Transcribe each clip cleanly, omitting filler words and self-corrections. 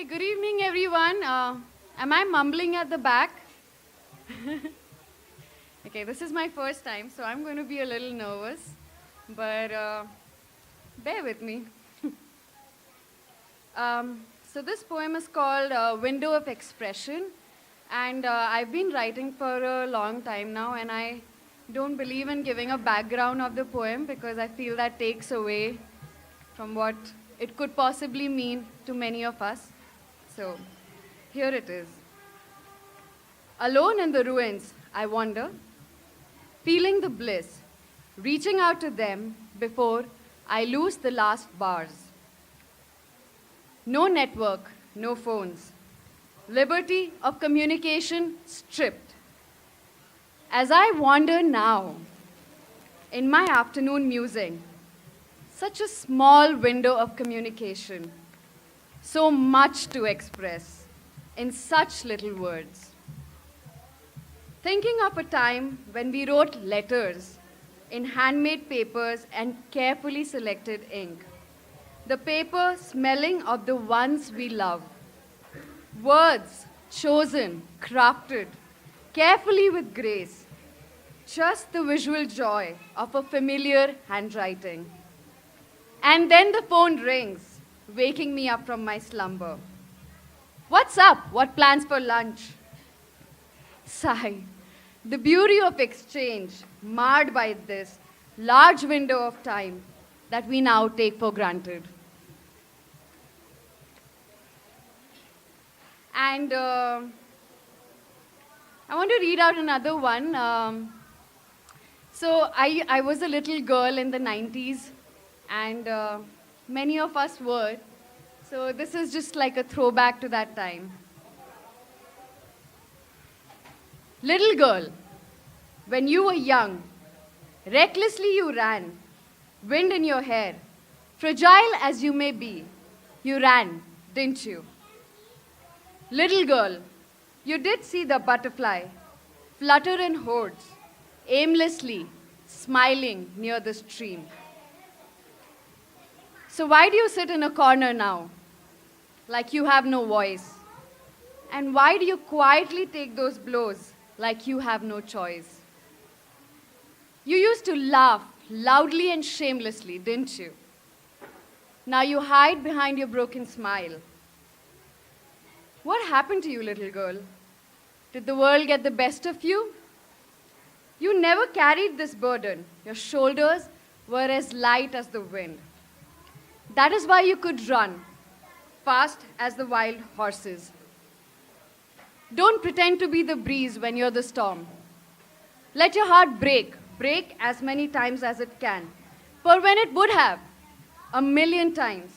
Okay, good evening, everyone. Am I mumbling at the back? Okay, this is my first time, so I'm going to be a little nervous, but bear with me. So this poem is called Window of Expression, and I've been writing for a long time now, and I don't believe in giving a background of the poem because I feel that takes away from what it could possibly mean to many of us. So here it is. Alone in the ruins, I wander, feeling the bliss, reaching out to them before I lose the last bars. No network, no phones. Liberty of communication stripped. As I wander now, in my afternoon musing, such a small window of communication, so much to express in such little words. Thinking of a time when we wrote letters in handmade papers and carefully selected ink. The paper smelling of the ones we love. Words chosen, crafted, carefully with grace. Just the visual joy of a familiar handwriting. And then the phone rings, waking me up from my slumber. What's up? What plans for lunch? Sigh. The beauty of exchange marred by this large window of time that we now take for granted. And I want to read out another one. So I was a little girl in the 90's, and many of us were. So this is just like a throwback to that time. Little girl, when you were young, recklessly you ran, wind in your hair. Fragile as you may be, you ran, didn't you? Little girl, you did see the butterfly flutter in hordes, aimlessly smiling near the stream. So why do you sit in a corner now, like you have no voice? And why do you quietly take those blows like you have no choice? You used to laugh loudly and shamelessly, didn't you? Now you hide behind your broken smile. What happened to you, little girl? Did the world get the best of you? You never carried this burden. Your shoulders were as light as the wind. That is why you could run, fast as the wild horses. Don't pretend to be the breeze when you're the storm. Let your heart break as many times as it can. For when it would have, 1,000,000 times,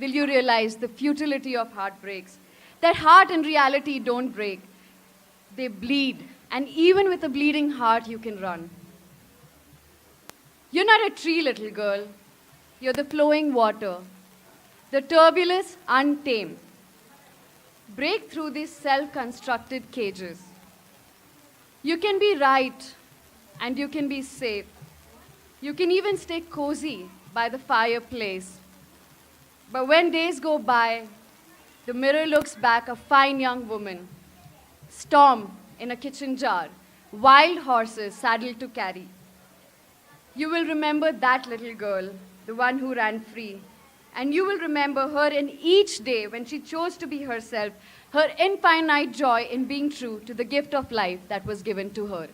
will you realize the futility of heartbreaks. That heart and reality don't break. They bleed, and even with a bleeding heart, you can run. You're not a tree, little girl. You're the flowing water, the turbulence untamed. Break through these self-constructed cages. You can be right, and you can be safe. You can even stay cozy by the fireplace. But when days go by, the mirror looks back a fine young woman, storm in a kitchen jar, wild horses saddled to carry. You will remember that little girl, the one who ran free. And you will remember her in each day when she chose to be herself, her infinite joy in being true to the gift of life that was given to her.